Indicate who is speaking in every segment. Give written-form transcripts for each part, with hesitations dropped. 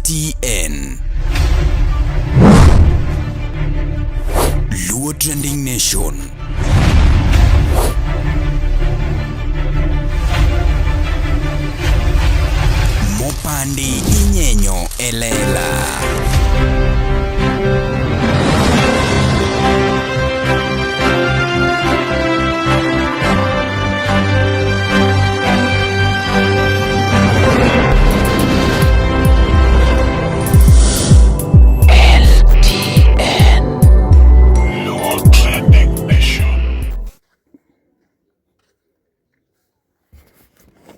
Speaker 1: LTN Wuod Trending Nation. Mopandi inyenyo elela.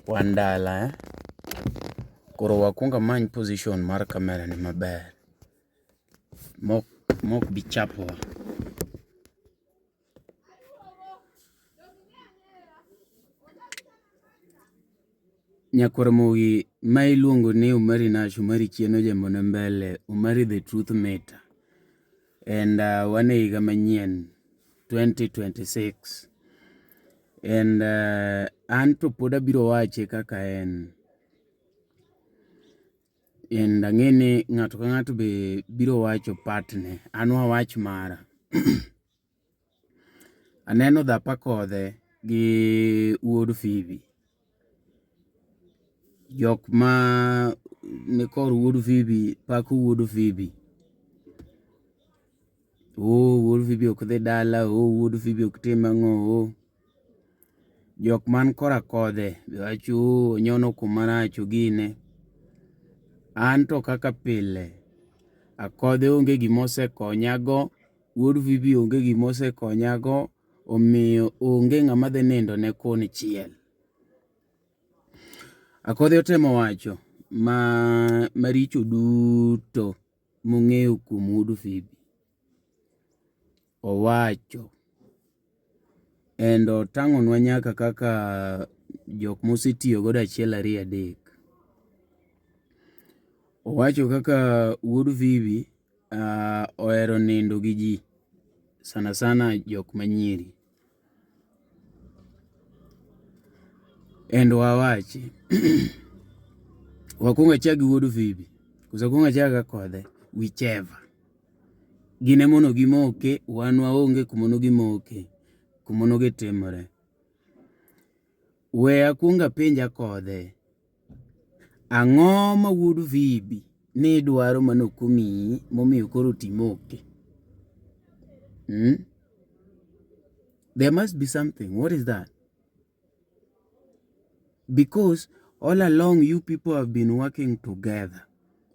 Speaker 1: Wandala koro wakunga many position mar kamera ni maber mok bichapo nyakwar mogi ma iluongo ni Umari Nash Umari chieno jambone mbele Umari the truth meter and wane higa manyien 2026 and anto pod abiro wache kaka en and ang'eni ng'ato ka ng'ato be biro wacho partne an wawach mara aneno dhap Akothee gi Wuod Fibi jok ma nikor Wuod Fibi pako Wuod Fibi Wuod Fibi ok dhi dala Wuod Fibi ok tim ang'o jok man kora Akothee wacho onyono kumaracho gine anto kaka pile Akothee onge gimose konyago Wuod Fibi onge gimose konyago omiyo onge ng'ama dhi nindo ne koni chiel. Akothee otemo wacho maricho duto mong'eyo kuom Wuod Fibi owacho endo tang'onwa nyaka kaka jok mosetiyo godo achiel ariyo adek. Owacho kaka Wuod Fibi ohero nindo gi ji sana sana jok manyiri endo wawache wakunga chagi Wuod Fibi kusakunga chaga Akothee whichever gine mono gimoke wan waonge kumono gimoke kumono gitimore. We akunga penja Akothee ang'o ma Wuod Fibi ni dwaro manokomiyi momiyo koro timoke? There must be something. What is that? Because all along you people have been working together.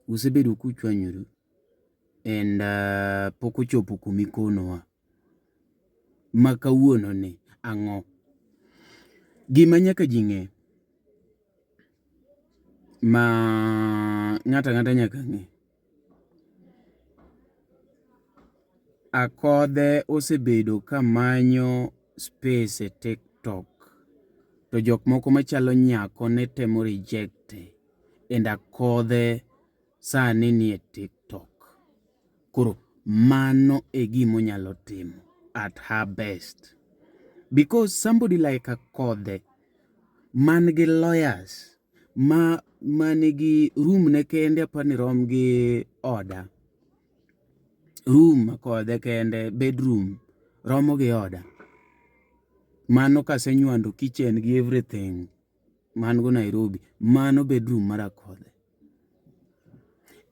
Speaker 1: Usebedo kuchwanyuru and poko chopo kumikonowa makawuono ni ang'o gima nyaka jing'e ma ng'ata nyaka ng'e Akothee osebedo kamanyo space e TikTok to jok moko machalo nyako ne temo rejecte and Akothee sani ni e TikTok koro mano e gimo nyalo timo at her best because somebody like Akothee man gi lawyers manigi room ne kende apani rom gi oda room Akothee kende bedroom romo gi oda mano kasenywando kitchen gi everything man go Nairobi mano bedroom mar Akothee.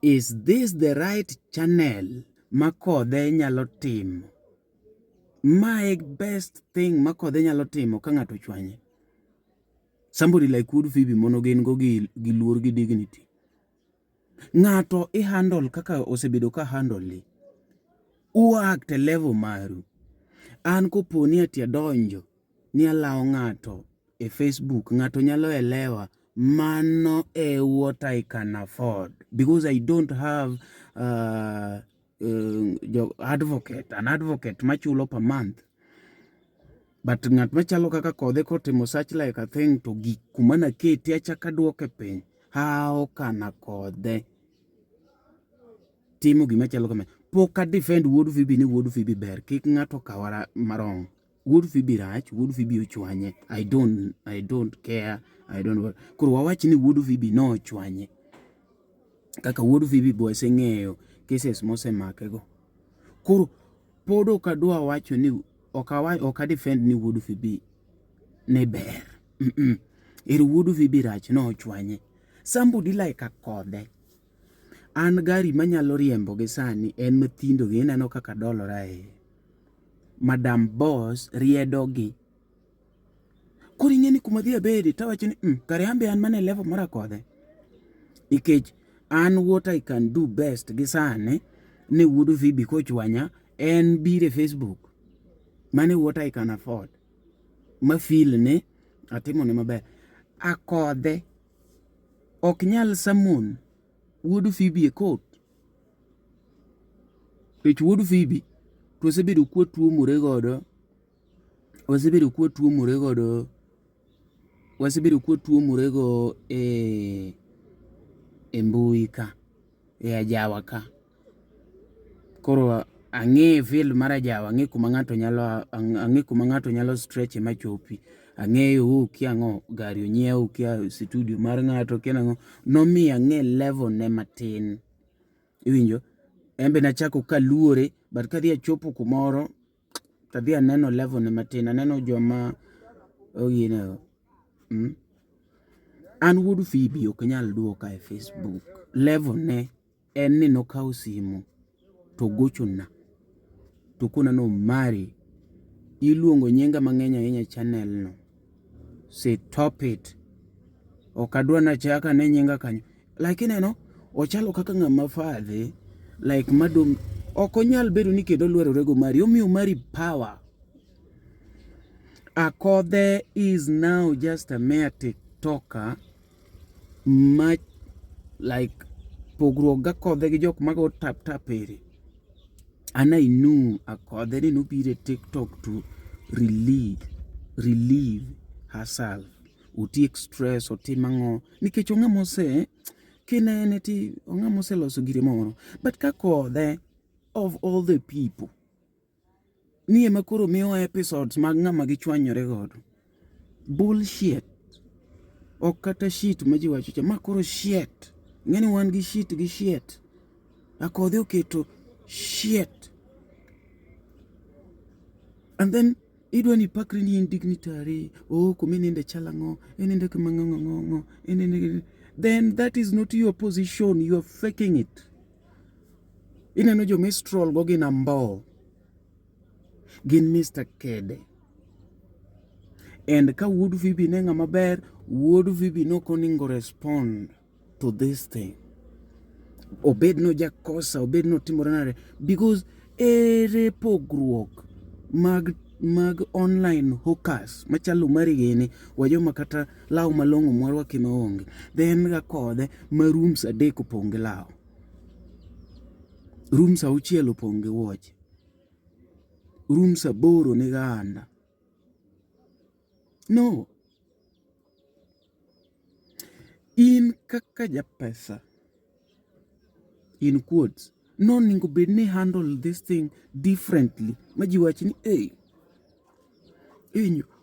Speaker 1: Is this the right channel Akothee nyalo timo? My best thing Akothee nyalo timo ka ng'ato chwanye somebody like Wuod Fibi mono gin go gi luor gi dignity ng'ato handle kaka osebedo ka handle uact level maru an koponi ati adonjo ni alao ng'ato e Facebook ng'ato nyalo elewa mano e what I can afford because I don't have an advocate machulo per month but ng'at machalo kaka Akothee kotimo such like a thing to gik kumana keti achaka duoke piny how can Akothee timo gima chalo kama poka defend Wuod Fibi ni Wuod Fibi ber kik ng'ato kawara marong Wuod Fibi rach Wuod Fibi ochwanye I don't care I don't koro wawach ni Wuod Fibi no ochwanye kaka Wuod Fibi bo aseng'eyo cases mosemake go. Koro pod ok adwa wacho ni ok defend ni Wuod Fibi ne ber. Wuod Fibi rach no ochwanye. Somebody like Akothee, an gari manyalo riembo gi sani en mathindo gi, ineno kaka dolora Madam Boss riedo gi. Koro ing'eni kuma dhi abedi tawacho ni kare ambe an mane level mar Akothee. Nikech an what I can do best gi sani ne Wuod Fibi kochwanya en bire Facebook. Mane what I can afford. Ma feel ne atimo ne maber. Akothee ok nyal summon Wuod Fibi e court. Nikech Wuod Fibi to osebedo kuo tuomore godo. Wasebedo kuo tuomore go e mbui ka, e ajawa ka. Koro ang'e field mar ajawa, ang'e kuma ng'ato nyalo stretch machopi. Ang'eyo kia ng'o gari onyiew, kia studio mar ng'ato, kia ng'o nomiyo ang'e level ne matin. Iwinjo? Embe nachako kaluore, but kadhi achopo kumoro tadhi aneno level ne matin, aneno joma An Wuod Fibi ok nyal duoka e Facebook. Level ne en ni nokawo simu to gochona to kona no mari iluongo nyinga mang'eny ahinya channel no. Say top it. Ok adwa nachaka ne nyinga kanyo. Like ineno ochalo kaka ng'ama fadhe, like madong ok onyal bedo ni kendo luorore go mari, omiyo mari power. Akothee is now just a mere TikToker. Much like pogruok ga Akothee gi jok mago tap ere. And I knew Akothee ni nobire TikTok to relieve herself. Uti stress oti mango nikech ong'amose kinene ti ong'amose loso gire moro. But Akothee of all the people niye makoro miyo episodes mag ng'ama gichwanyore godo. Bullshit. Ok kata shit ma ji wacho cha, makoro shit. Ng'eni wan gi shit. Akothee oketo shit. And then idwa ni pakri ni indignitary. Kumininde chalango, eninde kumangongo, eninde. Then that is not your position. You are faking it. Ineno jo mistrol go gin ambao. Gin Mr. Kede. And ka Wuod Fibi ne ng'ama ber, Wuod Fibi no koningo respond to this thing. Obed no jakosa, obed no timoranare. Because ere pogruok mag online hookers machalo mari gini wajo makata law malongo mwarwa kima onge. Then Akothee ma rooms adek oponge law. Rooms auchiel oponge wuoche. Rooms aboro ni ganda. No. In kaka japesa, in quotes, no ningo bedni handle this thing differently. Maji wachini,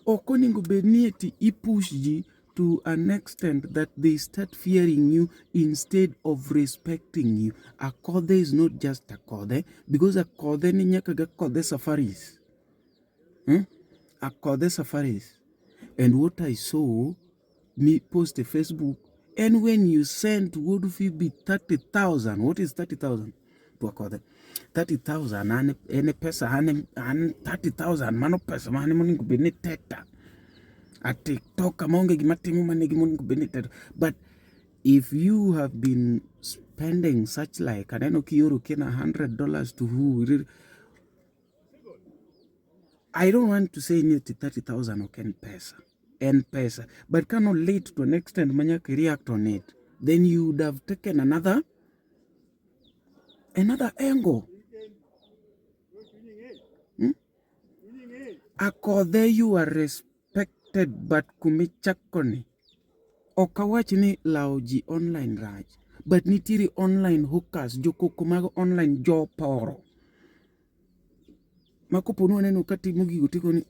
Speaker 1: oko ningo bedni eti ipush ji to an extent that they start fearing you instead of respecting you. Akothee is not just Akothee, because Akothee ni nyaka ga Akothee safaris. Akothee safaris. And what I saw, me post a Facebook, and when you send Wuod Fibi 30,000, what is 30,000 to Akothee? 30,000, ane pesa, ane 30,000, mano pesa, mane moningo bedni teta. A TikTok amonge gimatimu mane moningo bedni teta. But if you have been spending such like, aneno kiyoro kena $100 to who, I don't want to say nearly 30,000 okay pesa, but cannot lead to an extent manya react on it. Then you would have taken another angle. Akothee, you are respected, but kumichakoni. Okawach ni lauji online raj, but nitiri online hookers, joko kumago online joporo. Makopono neno kati mugi gutiko ni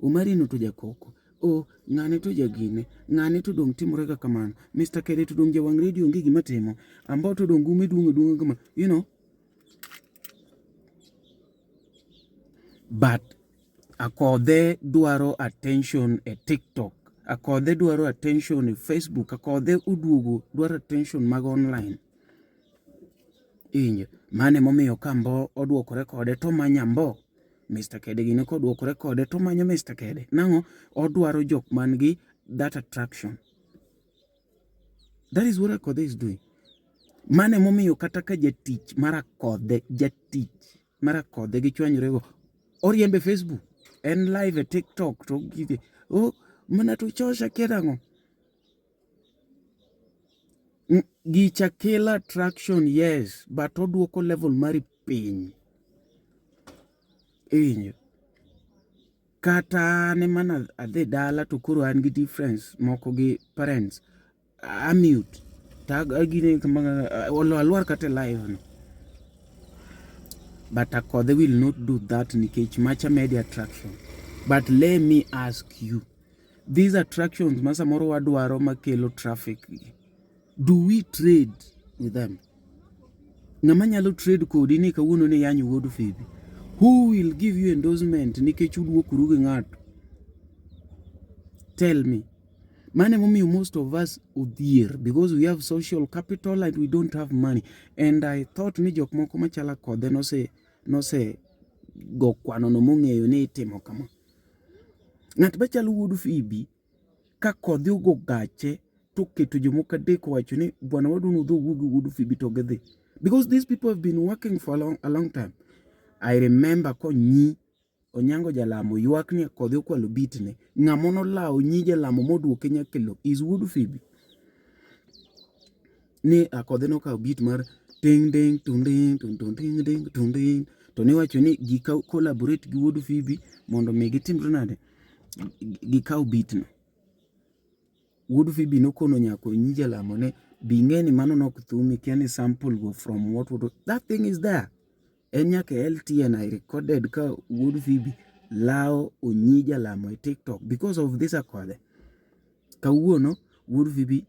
Speaker 1: umari no to jakoko. oh ng'ane to jagine, ng'ane to dong timore kaka kamano, Mr. Kede to dong jawang' radio onge gima timo, Ambao to dong gume duong' kama, you know. But Akothee dwaro attention e TikTok, Akothee dwaro attention e Facebook, Akothee uduogo dwaro attention mag online. Inje, mane momiyo kambo oduokore kode to manyambo. Mr. Kede gine koduokore kode to manyo Mr. Kede. Nango odwaro jok mangi that attraction. That is what Akothee is doing. Mane momiyo kata ka jatich mar Akothee, gi chwanyorego, oriembe Facebook, en live e TikTok, to gide, oh, mana to chosha kedango. Gicha kela attraction, yes, but oduoko level mari piny. Inyo. Kata ne mana adhi dala to kuro an gi difference moko gi parents. Mute. Tag agine kamanga alwar kate live no. But Akothee will not do that nikech macha media attraction. But let me ask you, these attractions masa moro wadwaro makelo traffic, do we trade with them? Ng'ama nyalo trade kodi ni kawuono ne yanyo Wuod Fibi? Who will give you endorsement nikech uduokuru gi ng'ato? Tell me. Mane momiyo most of us udhier because we have social capital and we don't have money. And I thought ni jok moko machala Akothee nose go kwano no mong'eyo ni itimo kama. Ng'at machalo Wuod Fibi ka Akothee ugo gache to keto jomoko adek wacho ni bwana wadun udho wugi Wuod Fibi to gidhi. Because these people have been working for a long time. I remember konyi Onyango Jalamo ywak ni Akothee okwalo bitne, ng'amono lao nyi Jalamo moduoke nyakelo is Wuod Fibi. Ni Akothee nokawo bit mar ting ding tung ding tung tung ding ding tung ding, to ne wacho ni gikaw collaborate gi Wuod Fibi mondo mi gitimre nade gikaw bitno. Wuod Fibi nokono nyako nyi Jalamo ne bing'eni mano nok thumi kiani sample go from what that thing is there. Enyake LTN I recorded ka Wuod Fibi lao onyi Jalamo e TikTok because of this Akothee. Kawuono Wuod Fibi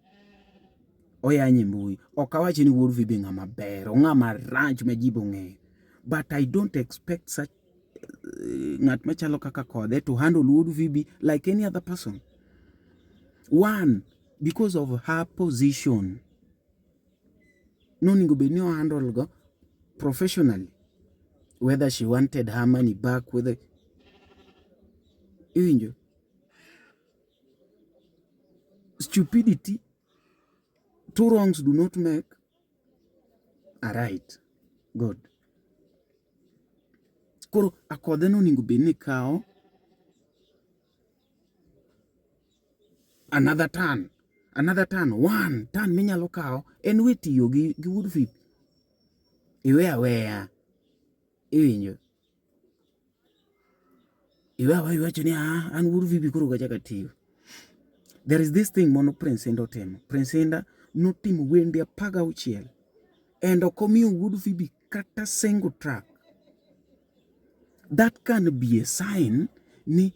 Speaker 1: oyanye mbui. Okawachi ni Wuod Fibi ng'ama ber, ng'ama ranch majibo ng'eyo. But I don't expect such ng'at machalo kaka Akothee to handle Wuod Fibi like any other person. One, because of her position. No ningo be no handle go professionally. Whether she wanted her money back, whether you stupidity, two wrongs do not make a right. Good. Koro Akothee no ningo be ni kao another turn, one turn minyalo kao en wetiyo gi Wuod Fibi. Iwe awea. Iwinjo. Iwe awa iwacho ni an Wuod Fibi koro gachaka tiyo. There is this thing mono Prince Inda temo. Prince Inda notimo wende 16 and okomiyo Wuod Fibi kata single track. That can be a sign ni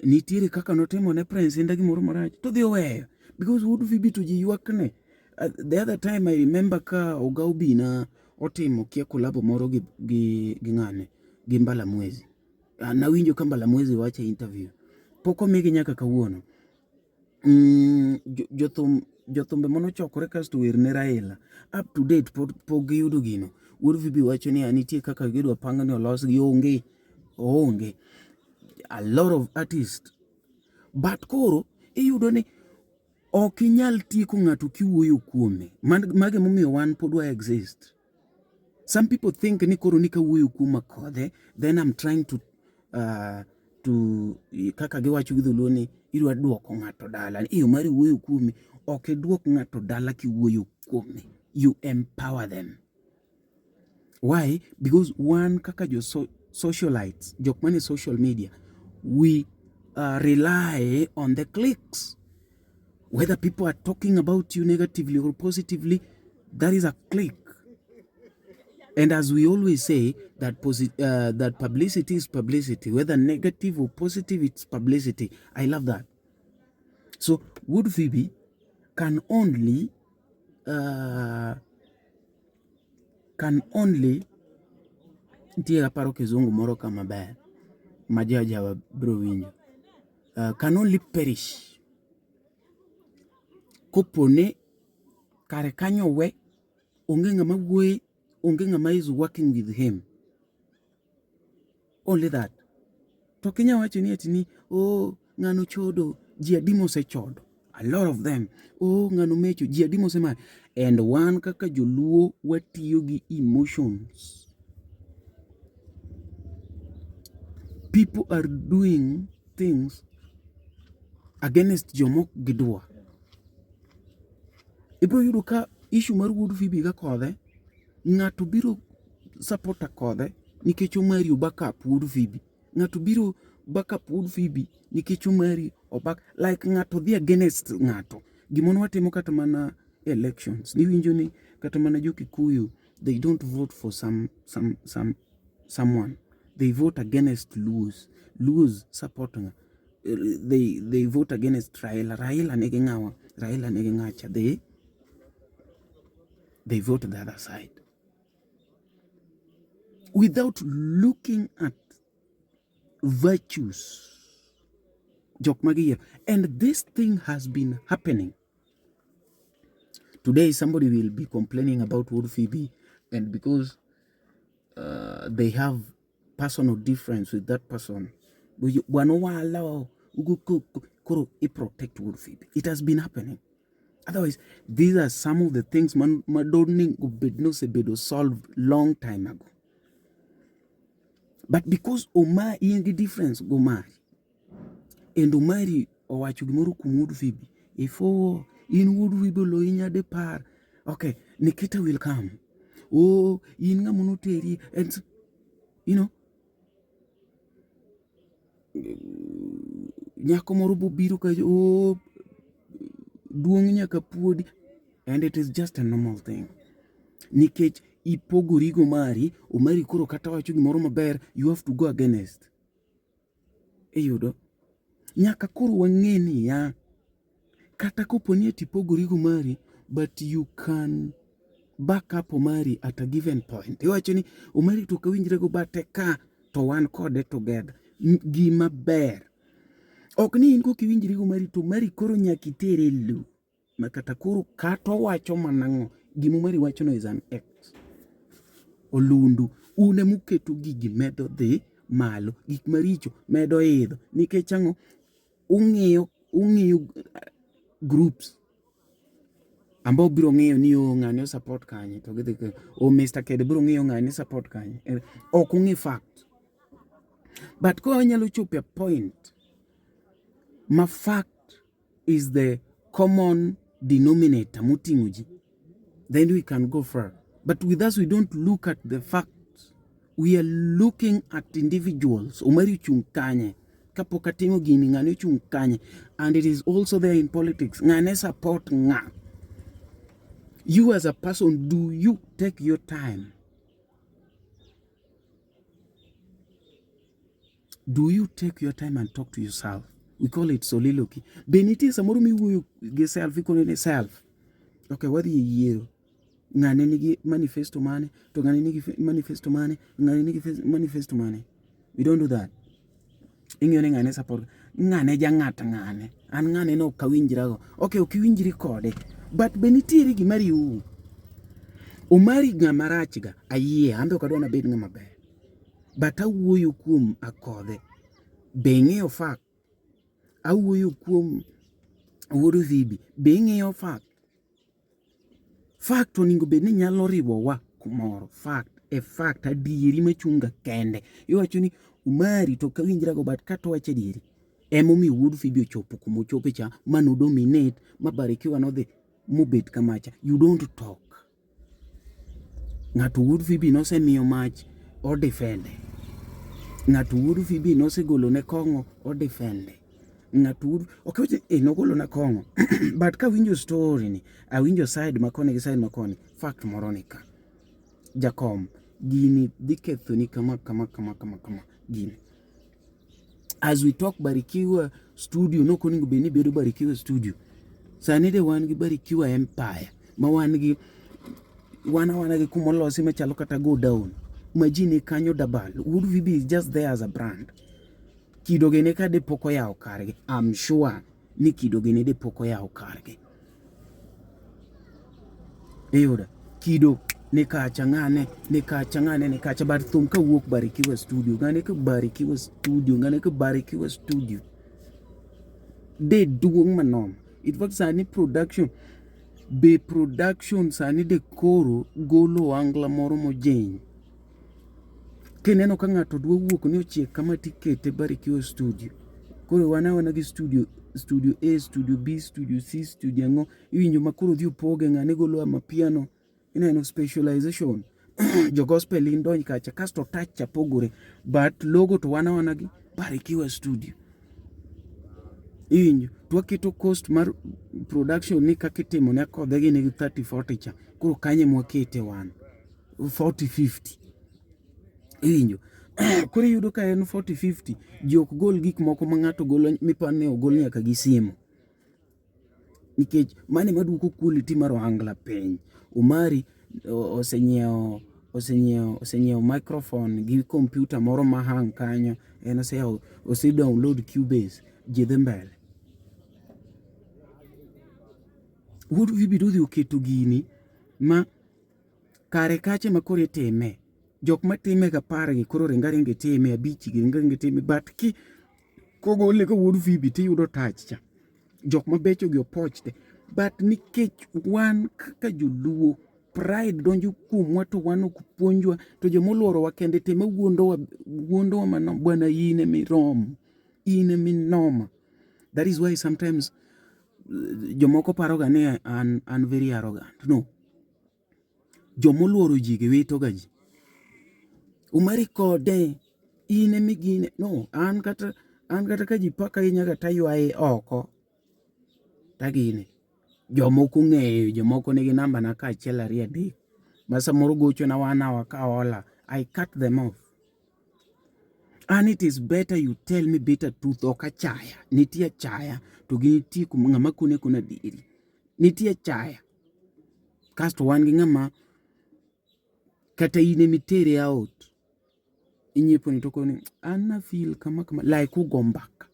Speaker 1: nitiere kaka notimo ne Prince Inda gimoro marach to dhi oweyo because Wuod Fibi to ji ywakne. The other time I remember ka Ogaw Bina otimo kia kolabo moro gi ng'ane gi Mbala Mwezi. Nawinjo ka Mbala Mwezi wache interview. Poko migi nyaka kawuono. Jothumbe mono chokore kasto wer ne Raila. Up to date pok giyudo gino. Wuod Fibi wacho ni anitie kaka gidwa panga ni olos gi onge. A lot of artists. But koro iyudo ni ok inyal tieko ng'ato kiwuoyo kuome. Mage momiyo wan pod wa exist. Some people think ni koro nika wuoyo kuom Akothee, then I'm trying to kaka giwacho gi dholuo ni idwa duoko ng'ato dala. Iyo mari wuoyo kuomi, ok duok ng'ato dala kiwuoyo kuome. You empower them. Why? Because one kaka jo socialites, jok mane social media, we rely on the clicks. Whether people are talking about you negatively or positively, that is a click. And as we always say, that publicity is publicity. Whether negative or positive, it's publicity. I love that. So Wuod Fibi can only nitie aparo kizungu moro kama ber ma jawa bro winjo, can only perish kopone kare kanyo we onge ng'ama wuoye, onge ng'ama is working with him, only that. To kinya wacho ni ati ni ng'ano chodo, ji adi mosechodo, a lot of them. Ng'ano mecho, ji adi mosema. And wan kaka joluo watiyo gi emotions. People are doing things against jomok gidwa. Ibro yudo ka issue mar Wuod Fibi ga Akothee, ng'ato biro support Akothee nikech omari backup Wuod Fibi. Ng'ato biro backup Wuod Fibi nikech omari like ng'ato dhi against ng'ato. Gimono watimo kata mana elections. Niwinjo ni kata mana Jo-Kikuyu, they don't vote for someone. They vote against Luos. Luos support they vote against Raila. Raila nigi ng'awa. Raila nigi ng'acha. They vote the other side without looking at virtues. And this thing has been happening. Today somebody will be complaining about Wuod Fibi, and because they have personal difference with that person, it has been happening. Otherwise, these are some of the things man don't solved long time ago. But because Omar in the difference Omar and Omari owacho gimoro kuom Wuod Fibi, if in Wuod Fibi lo inya de par, okay, Nikita will come. In ngamonoteri, and you know, nyako moro biro ka duong nyaka puodi, and it is just a normal thing. Nikech ipogori go Omari koro kata wacho gimoro maber, you have to go against. Eyudo nyaka koro wang'eni ya kata koponi ati ipogori go but you can back up Omari at a given point. Iwacho ni Omari to kawinjre go bate ka to wan kode together. Gima ber. Ok ni in ko kiwinjri go to Omari koro nyaki tere lu. Makata koro kato wacho manang'o. Gima Omari wacho no is an X. Olundu. Une muketo gigi medo dhi malo. Gik maricho medo idho. Nikech ang'o ung'iyo groups. Ambao biro ng'iyo ni ng'ani support kanye to gidhi Mr. Kede biro ng'iyo ng'ani support kanye. Ok ung'i fact. But ko nyalo chopo a point ma fact is the common denominator muting'o ji, then we can go far. But with us we don't look at the facts. We are looking at individuals. Omari chung kanye kapok atimo gini ng'ani chung kanye, and it is also there in politics. Ng'ane support ng'a. You as a person, do you take your time? Do you take your time and talk to yourself? We call it soliloquy. Beniti samoro mi wuyo ge self ikone ne self. Okay, what do you hear? Ng'ane nigi manifesto mane, to ng'ane nigi manifesto mane, ng'ane nigi manifesto mane. We don't do that. Ing'yo ne ng'ane support. Ng'ane jang'at ng'ane. An ng'ane no kawinjra go. Okay, ukiwinjri kode. But benitiere gimari Omari ng'ama rachga, ayie, ambe okadwa nabed ng'ama ber. But awuoyo kuom Akothee. Be ing'eyo fact. Awuoyo kuom Wuod Fibi. Be ing'eyo fact. Fact oningo bed ni nyalo riwowa kumoro. Fact. A fact adieri machunga kende. Iwacho ni Omari to kawinjra go but kato wache adieri. Emomiyo Wuod Fibi ochopo kumochope cha mano dominate mabarikiwa no dhi mubet kamacha. You don't talk. Ng'ato Wuod Fibi no se miyo mach o defende. Ng'ato Wuod Fibi no se golo ne kong'o o defende. Ng'ato okay no golo na kong'o. But ka winjo story ni, awinjo side makoni gi side makoni, fact moro ni ka. Jakom gini dhi ketho ni kama gini. As we talk Barikiwa studio, no koningo beni bedo Barikiwa studio. Sani de wan gi Barikiwa empire. Ma wan gi kumolosi machalo kata go down. Imagine kanyo dabal. Wuod Fibi is just there as a brand. Kido gene ka de poko yao kargi. I'm sure ni kido gene de poko yao kargi. Eyoda. Kido ne kacha ngane, ne kacha ngane, ne kacha bar thum ka wuok Barikiwa studio. Ngane ka Barikiwa studio. Ngane ka Barikiwa studio. De duong manom. It was sani production. Be production sani de koro golo angla moro mojeny. Kineno ka ng'ato dwa wuok ni ochiek kama tikete Barikiwa studio. Koro wana gi studio A, studio B, studio C, studio ng'o. Iwinjo makoro dhi upoge ng'ane golo amapiano. Ineno specialization. Jo gospel indony kacha kasto touch chapogore. But logo to wana gi Barikiwa studio. Iwinjo. Twaketo cost mar production ni kakitimo ne Akothee gi nigi 30-40 cha. Koro kanye mwakete wan. 40-50. Iwinjo. Koro yudo ka en 40-50. Jok gol gik moko ma ng'ato golo mipane ogol nyaka gi simu. Nikech mane maduoko quality mar ohangla piny. Umari osenyeo microphone gi computer moro ma hang kanyo. En ose download Cubase. Jedhe mbele. Wuod Fibi dodhi oketo gini ma kare kache ma kore teme. Jok matime ga pargi koro ringaringe teme, abichi ringaringe teme, but ki kogole ka Wuod Fibi tiyudo touch cha. Jok mabecho gi opochte. But nikech wan kaka joluo, pride donjo kuomwa to wan ok puonjwa, to jomoluoro wa kende tema wuondowa manom, bwana ine mirom, ine minoma. That is why sometimes jomoko paroga ni an very arrogant. No. Jomoluoro ji gewito ga ji. Umari kode ine migine. No, an kata ka ji paka inyaga taywae oko. Tagine. Jomoko ng'eyo, jomoko nigi namba na ka achiel ariyo adek. Masa moro gocho na wana waka ola. I cut them off. And it is better you tell me better truth oka chaya. Nitie chaya. To ginitie ng'ama kune kuna diri. Nitie chaya. Kasto wan gi ng'ama kata ine mitere out. Inyepo ni toko ni ana feel kama like ugombaka.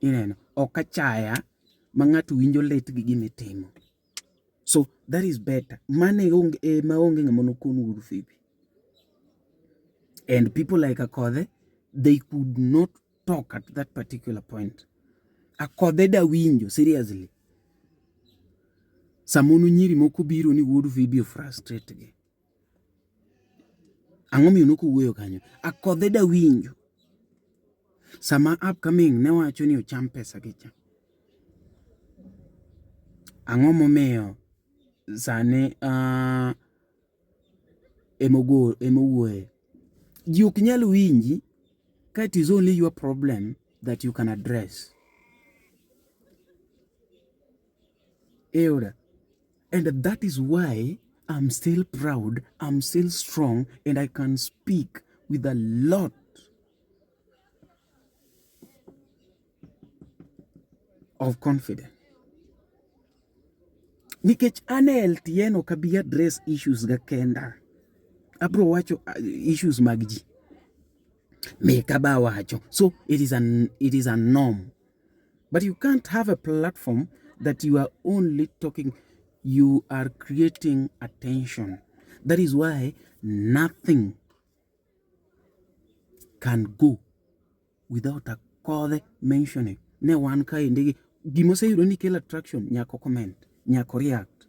Speaker 1: Ineno. Oka chaya. Mang'ato winjo let gi gimitimo. So that is better. Mane maonge ng'amono konu Wuod Fibi. And people like Akothee, they could not talk at that particular point. Akothee da winjo, seriously. Samono nyiri moko biro ni Wuod Fibi frustrate gi. Ang'omiyo noko wuoyo kanyo. Akothee da winjo. Sama upcoming ne wacho ni ocham pesa gi cha. Ang'o momiyo sane emowuoye. Ji ok nyal winji ka it is only your problem that you can address. Eoda. And that is why I'm still proud, I'm still strong, and I can speak with a lot of confidence. Nikech ane LTN okabi address issues ga kenda. Abro wacho issues magji. Meka ba wacho. So it is a norm. But you can't have a platform that you are only talking, you are creating attention. That is why nothing can go without Akothee mentioning. Ne wan ka indigi gimose yudo ni kelo attraction nyako comment, nyako react.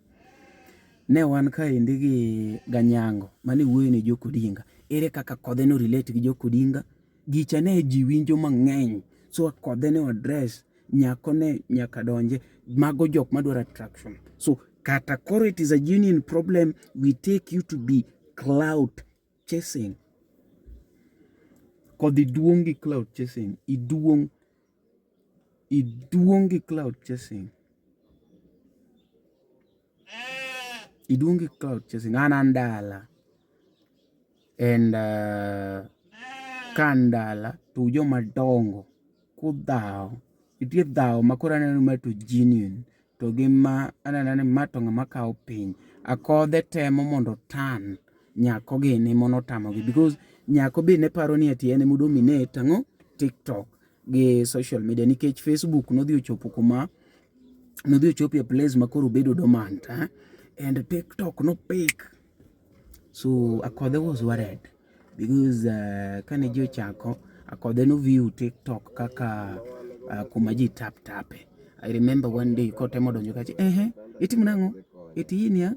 Speaker 1: Ne wan ka indigi Ganyango mane wuoyo ni Joko Odinga. Ere kaka Akothee no relate gi Joko Odinga. Gicha ne ji winjo mang'eny. So Akothee ne address nyako ne nyaka donje mago jok madwaro attraction. So kata koro it is a genuine problem, we take you to be clout chasing. Kodhi duong gi clout chasing. Iduong gi clout chasing. Iduong gi clout chasing. Anandala. And kandala to jo madongo kudhao itie dhao makoro aneno ma to genuine to gi ma aneno ni ma to ng'ama kawo piny. Akothee temo mondo tan nyako gini mono tamogi because nyako be ne paro ni ati en dominate ang'o TikTok gi social media nikech Facebook nodhi ochopo kuma nodhi ochopo e place makoro bedo dormant and TikTok no pick. So Akothee was worried because kane ji ochako Akothee no view TikTok kaka kuma ji tape. I remember one day kotemo donjo kachi itimo nang'o iti inia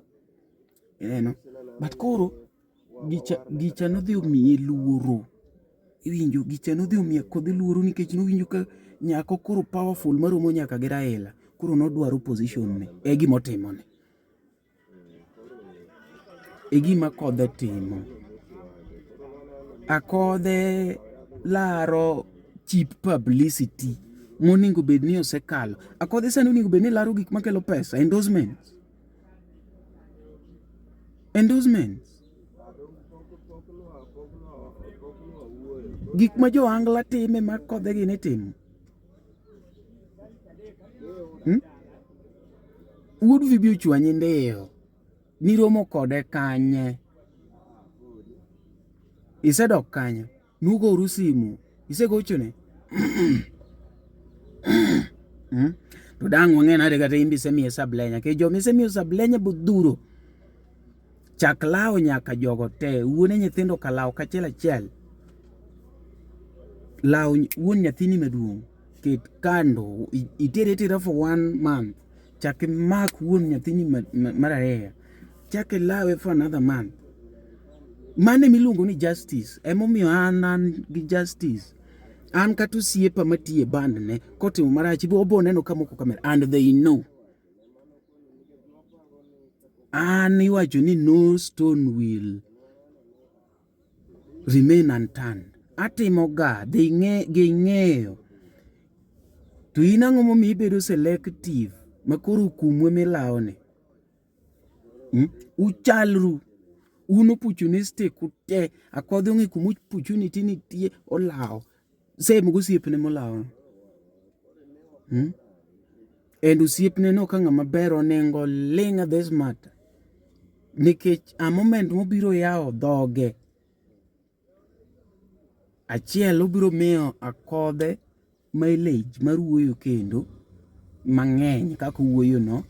Speaker 1: but koro gicha nodhi omiye luoro. Iwinjo gicha nodhi omiye Akothee luoro nikech nowinjo ka nyako koro powerful maromo nyaka gi Raila koro nodwaro position ne e gima otimone e gima Akothee timo. Akothee laro cheap publicity moningo bed ni osekalo. Akothee sani oningo bed ni laro gik makelo pesa, endorsements. Gik ma jo Angla time ma Akothee gini timo. Wuod Fibi ochwanyi ndeyo niromo kode kanye isedok kanyo nugoru simu isegochone to dang' wang'e nade kata imbi semiye sablenya ke jo misemiyo sablenya budhuro chak lao nyaka jogo te wuone nyithindo ka lao kachiel lao wuon nyathini maduong' ket kando itere for 1 month chak mak wuon nyathini mararea chak lawe for another month. Mane miluongo ni justice emomiyo an gi justice an kata osiepa matiye band ne kotimo marach obo neno kamoko kamera and they know. An iwacho ni no stone will remain unturned. Atimo ga ging'eyo to in ang'o momiyo ibedo selective makoro kumwe milawone. Uchalru un opportunistic ute Akothee ong'e kuma opportunity nitie olawo same gosiepne molawo and osiepne no ka ng'ama ber onengo ling this matter nikech a moment mobiro yawo dhoge achiel obiro miyo Akothee mileage mar wuoyo kendo mang'eny kaka wuoyo no.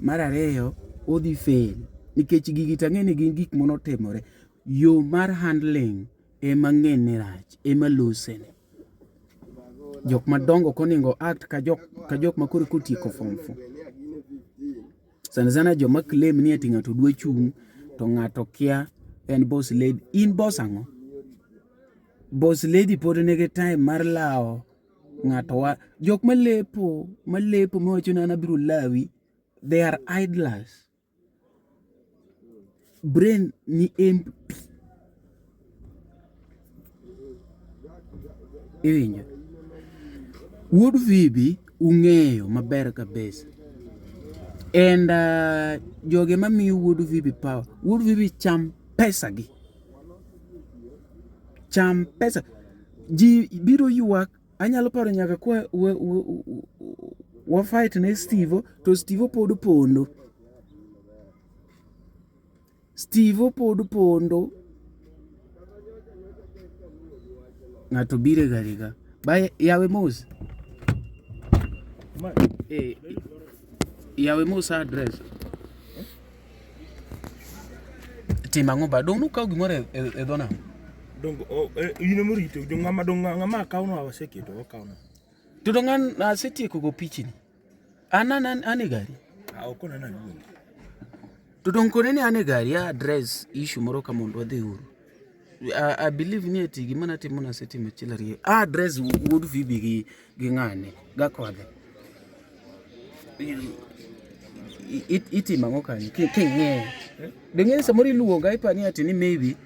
Speaker 1: Mar ariyo odhi fail nikech gigi tang'eni gin gik monotimore yo mar handling ema ng'eni rach ema losene. Jok madongo koningo act ka jok makoro kotieko form 4 sana joma claim ni ati ng'ato dwa chung' to ng'ato kia en boss lady. In boss ang'o? Boss lady pod nigi time mar lao ng'ato wa jok malepo mawacho ni an abiro lawi, they are idlers. Brain ni empty. Iwinjo Wuod Fibi ung'eyo maber kabisa and joge mamiyo Wuod Fibi power. Wuod Fibi cham pesa gi ji biro ywak. Anyalo paro nyaka kwa wa fight ne Steve to Steve pod pondo ng'ato bire gariga bay yawe mos yawe mos address timang'o ba dong nukaw gimore e dhona
Speaker 2: dong yino morito dong ng'ama kauno awaseketo kauno
Speaker 1: to dongan asetieko go pichini ane gari
Speaker 2: okona na luongo
Speaker 1: to dong kone ni ane gari ya address issue moro ka mondo wadhi uru. I believe ni ati gima natimo na setimo chilari address Wuod Fibi gi ng'ane gakode itimang'o kanyo king'eyo deng'e samoro iluonga ipani ati ni maybe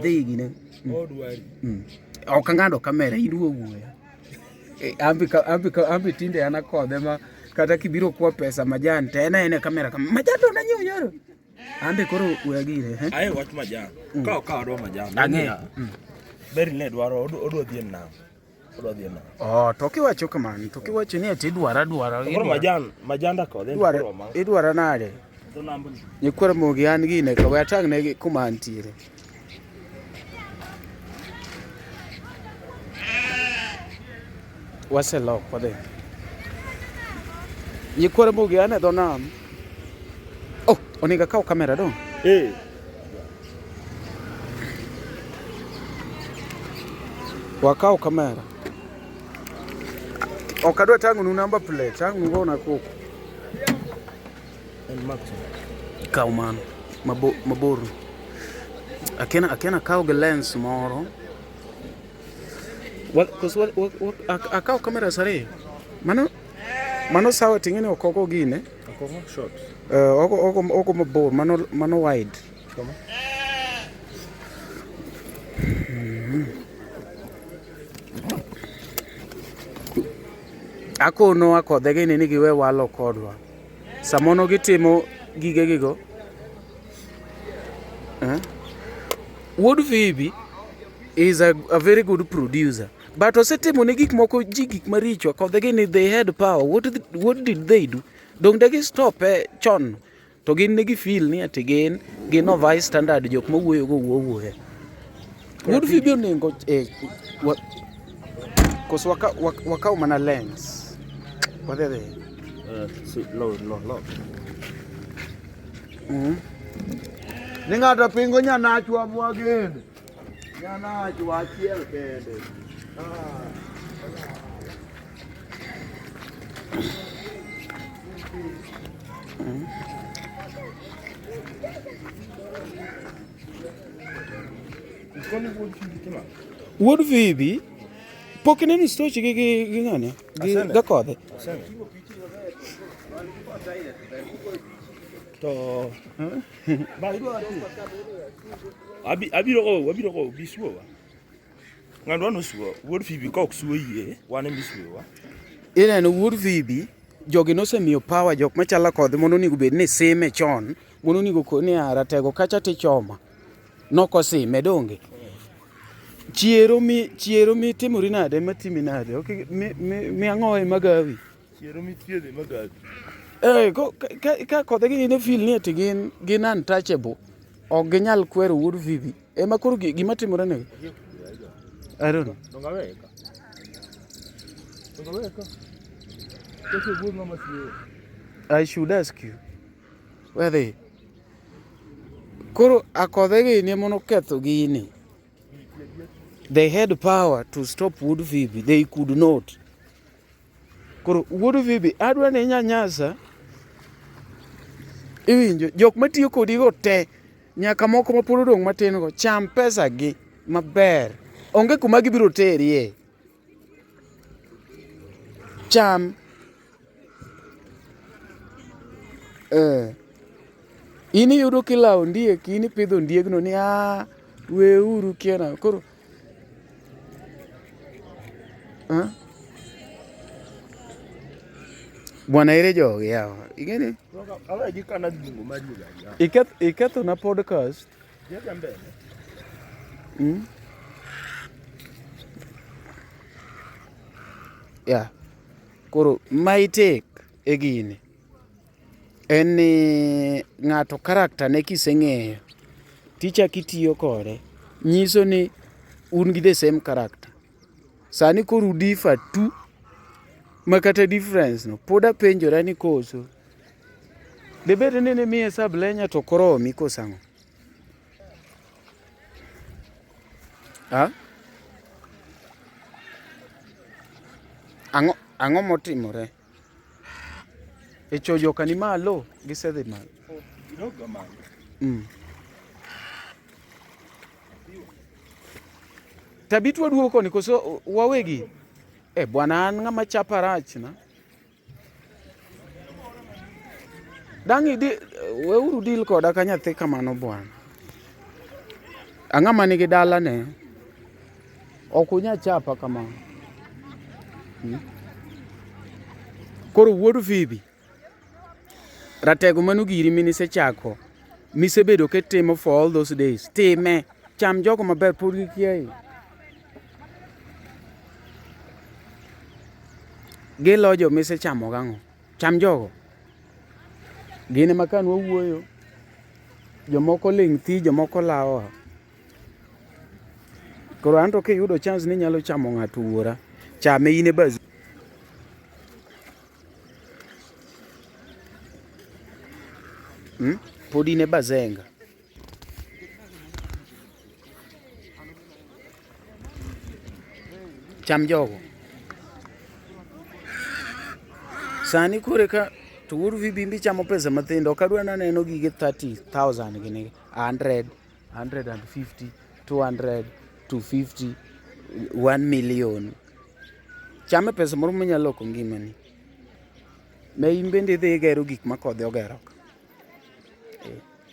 Speaker 1: dhi gine
Speaker 2: odwari
Speaker 1: okang'ado kamera iduowuoya ambi tinde an Akothee ma kata kibiro kwa pesa majan te ene kamera majan to nanyieo nyoro ambi koro uya gire
Speaker 2: aye wach majan ka odwa majan
Speaker 1: ang'e
Speaker 2: beri ne dwaro odwa dhi nam Odwa dhi no.
Speaker 1: Oh, to kiwacho kamano, to kiwacho ni ati dwara.
Speaker 2: Koro majanda kode.
Speaker 1: Idwara nade?
Speaker 2: To namba ni.
Speaker 1: Nyikwara mogi an gine ka wetang ne kuma antiere. Waselok pade. Nyikwara mogi an e dho nam. Oh, onego akaw kamera dong. Wakaw kamera. Ok adwa tang'onu number plate, tang'onu go na koko.
Speaker 2: En mak.
Speaker 1: Kaw mano mabor. Akena kaw gi lens moro. Akaw kamera sare. Mano sawa ting'eni okoko gine.
Speaker 2: Akoko short.
Speaker 1: Oko mabor, mano wide.
Speaker 2: Kama.
Speaker 1: Akono Akothee gini ni giwe walo kodwa. Samono gitimo gige gigo. Wuod Fibi is a very good producer. But osetimo ne gik moko gik maricho. Akothee gini they had power. What did they do? Dong degi stop chon. To gin negi feel ni ati gin of high standard jok mawuoyo go wuoyo. Wuod Fibi onego kos wakaw mana lens. What are they?
Speaker 2: Low.
Speaker 3: Ni ng'ato pingo nyanachwa mwagene. Nyanachwa achiel kende.
Speaker 1: Wuod Fibi pok ineno stoch gi ng'ane? Gi Akothee?
Speaker 2: To ba idwa ati abiro go bisuwa ng'andwa no suwa Wuod Fibi ka ok suwa yie wan e bisuwa
Speaker 1: Ineno Wuod Fibi jogi nosemiyo power jok machalo Akothee mondo onego bed ni sime chon mondo onego koni ratego kacha tichoma nokosime donge chiero mi timori nade matimi nade okay mi ang'oe magawi
Speaker 2: chiero mi thiedhe magawi
Speaker 1: ka Akothee gini ne feel ni ati gin untouchable ok ginyal kwero Wuod Fibi ema koro gima timore ne I don't know.
Speaker 2: Dongaweka.
Speaker 1: I should ask you where they koro Akothee gini mono ketho gini. They had power to stop Wuod Fibi. They could not. Koro Wuod Fibi adwa ni nyanyasa iwinjo jok matiyo kodi go te nyaka moko mapod odong' matin go cham pesa gi maber onge kuma gibiro terie cham ini yudo kilawo ndiek ini pidho ndiegno ni weuru kiena koro bwana ire jogi yawa igeni iketho na podcast koro my take e gini en ni ng'ato karakta ne kiseng'eyo tichak itiyo kode nyiso ni un gi the same character sani koro differ tu makata difference no pod apenjora ni koso debed ni ne miye sablenya to koromi kosang'o ang'o motimore e chojoka ni malo gisedhi malo tabit waduogo koni koso wawegi bwana an ng'ama chapa rach na dang' weuru deal koda ka nyathi kamano bwana ang'ama nigi dalane ok unya chapa kamano koro Wuod Fibi ratego manu giri minisechako misebedo ketimo for all those days time cham jogo maber pod gikiaye gilojo mise chamo gang'o. Cham jogo. Gine makan wawuoyo. Jomoko ling' thi, jomoko lawa. Koro anto kiyudo chance ni nyalo chamo ng'ato wuora. Chame ine baz. Pod ine bazenga. Cham jogo. Sani kore ka to wuod Fibi chamo pesa mathindo. Kadwa naneno gige 30,000 gini. 100, 150, 200, 250, 1 million. Chame pesa moro manyalo loko ngimani. Me in bende idhi igero gik ma kodhi ogero.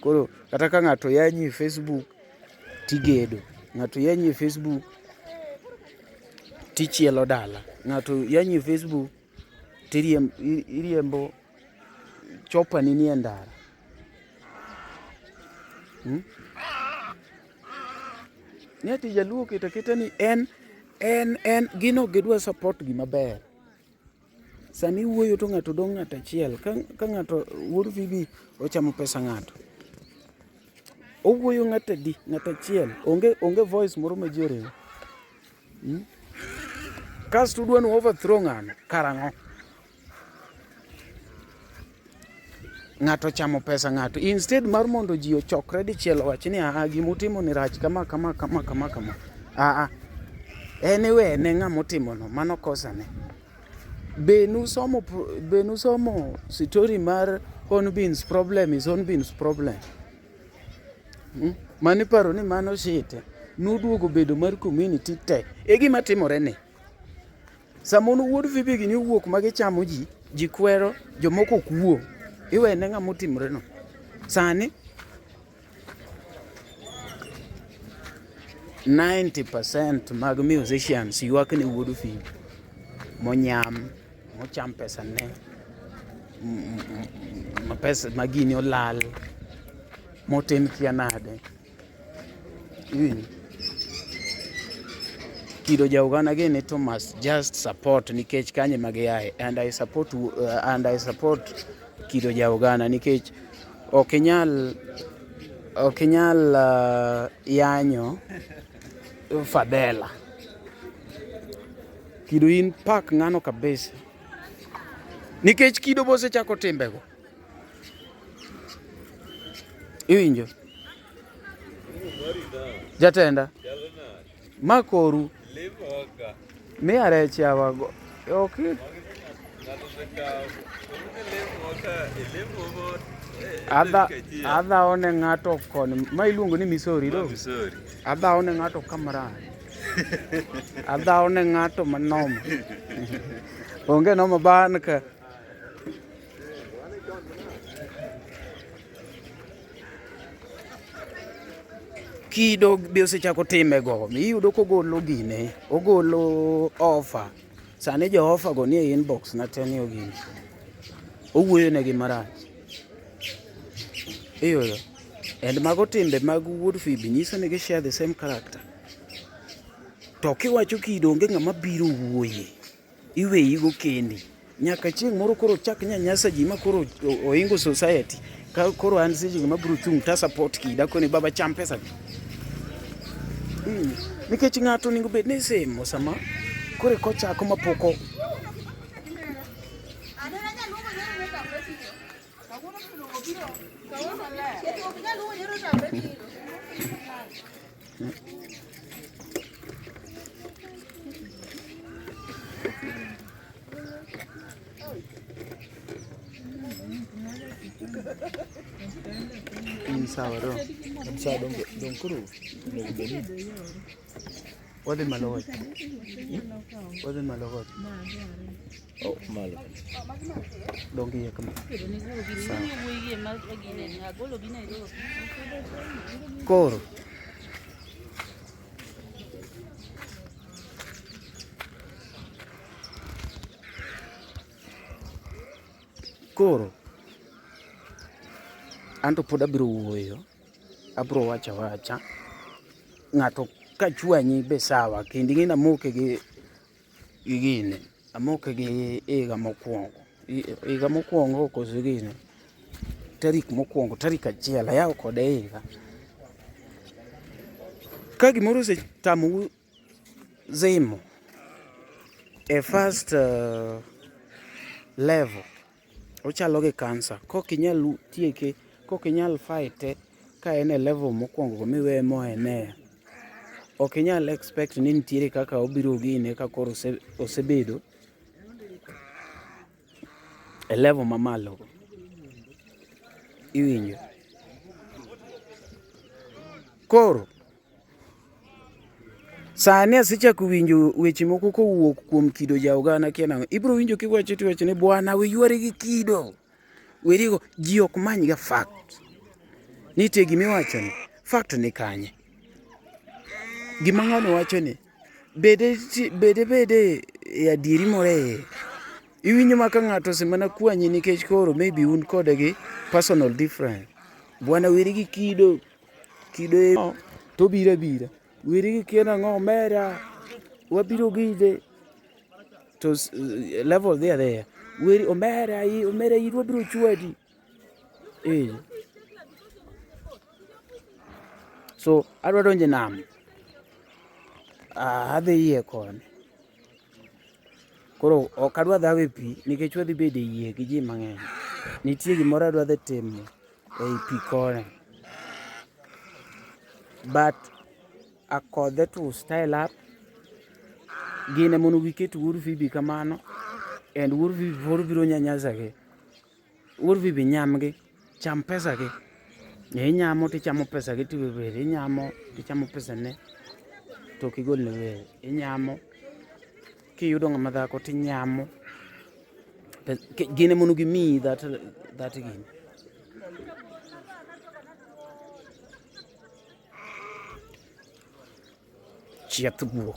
Speaker 1: Koro kata ka ng'ato yanyi Facebook tigedo. Ng'ato yanyi Facebook tichielo dala. Ng'ato yanyi Facebook iriembo chopa ni ndara. Nyati jaluo kita ni en gino gidwa support gima ber. Sani wuoyo to ng'ato dong' ng'ato achiel. Ka ng'ato wuod Fibi ochamo pesa ng'ato. Owuoyo ng'ato achiel. Onge voice moro ma jore. Kasto udwa ni overthrow ng'ano karang'o. Ng'ato chamo pesa ng'ato. Instead mar mondo ji ochokre dichiel wach ni gimutimo ni rach kama. Anyway, ne ng'amotimo no. Mano kosa ne. Benu somo story mar Hornbins problem is Hornbins problem. Mani paro ni mano shite. Nuduogo bedo mar community te. Gima timore ne. Samono wuod Fibi gini wuok magichamo ji kwero, jomoko kuo. Iwe ne ng'amotimore no. Sani 90% mag musicians ywak ne wuod Fibi. Monyam, mocham pesa ne. Pesa magini olal. Motem kianade. Kido jaugana gini to must just support nikech kanye magiaye. And I support kido jaugana nikech okinyal yanyo Fadela. Kido in pak ng'ano kabisa. Nikech kido bose chako timbego. Iwinjo? Jatenda. Makoru. Me areche awago. Okay. Adha one ng'ato kon. Ma iluongo ni Misori do. Adha one ng'ato kamera. Adha one ng'ato manom. Onge noma ban ka. Kido be osechako timego. Iyudo kogolo gine. Ogolo offer. Sani jo offer go nie inbox na teni ogini. Owuoyo negi marach. Iyudo. And mago timbe mag wuod Fibi nyiso ni share the same character. To kiwacho kido onge ng'ama biro wuoye. Iweyi go kendi. Nyaka chieng' moro koro chak nyanyasa ji ma koro oingo society. Ka koro an seche gima biro chung' ta support kida koni baba cham pesa. Nikech ng'ato ningo bed ni semo sama kore kochako mapoko. Sawa do. Sawa dong kuru. Ode malo. Oh, malo. Dong iya kama. Koro. Anto pod abiro wuoyo. Abiro wacha. Ng'ato kachwanyi be sawa. Kindi ng'ina moke gi gini. amoke gi higa mokwongo koso gini tarik mokwongo tarik 1 ayawo kode higa. Ka gimoro osetamou zimo e first level, ochalo gi kansa, kokinyal tieke, kokinyal fighte ka en e level mokwongo miweye moenea, ok inyal expect ni nitiere kaka obiro gine ka koro osebedo e level mamalo. Iwinjo? Koro sani asechako winjo weche moko kowuok kuom kido jaogana kia nang'o. Ibiro winjo kiwacho tiwacho ni bwana we yuare gi kido, werigo ji ok many ga fact. Nitie gimiwacho ni fact ni kanye, gima ng'ano wacho ni bede e adieri more. Iwinjo ma ka ng'ato osemana kwanyi nikech koro maybe un kode gi personal difference. Bwana weri gi kido to bira weri gi kia nang'o omera wabiro gide to level there weri omera yidwa biro chwadi. So adwa donje nam, adhi yie koni, koro ok adwa dhawe pi nikech wadhi bedo e yie gi ji mang'eny. Nitie gimoro adwa dhi timo ei pi koni, but Akothee to style up gine mondo giket Wuod Fibi kamano, and Wuod Fibi biro nyanyasa gi, Wuod Fibi nyamgi, cham pesa gi. Inyamo tichamo pesa gi tiwewere, inyamo tichamo pesa ne to kigol ne were, inyamo kiyudo ng'ama dhako tinyamo gine mondo gimiyi that gine. Chieth buok.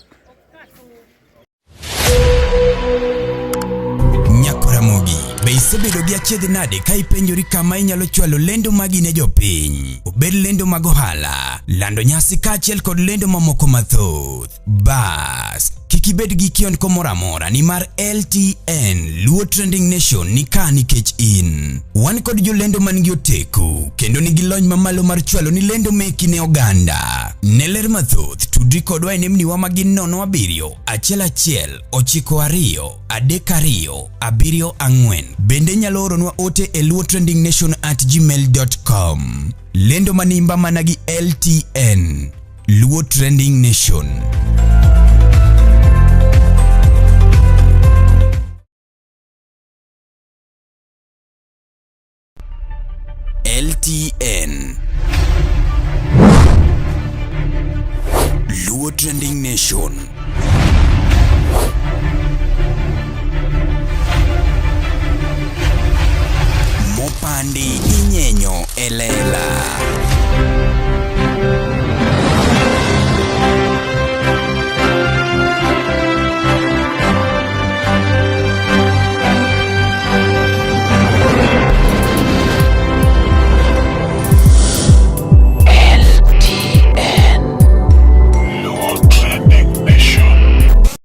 Speaker 4: Nyakoramogi, be isebedo gi achiedh nade ka ipenjori kama inyalo chwalo lendo magi ne jopiny? Obed lendo mag ohala, lando nyasi kaachiel kod lendo mamoko mathoth. Bas, kik ibed gi kionko moro amora nimar LTN Luo Trending Nation ni ka nikech in. Wan kod jolendo man gi oteku kendo nigi lony mamalo mar chwalo ni lendo meki ne oganda. Ne ler mathoth tudri kodwa e nembniwa magin 07 11 92 32 74. Bende nyalo oronwa ote e luotrendingnation@gmail.com. Lendo manimba mana gi LTN Luo Trending Nation. LTN Luo Trending Nation. Mopandi inyenyo elela.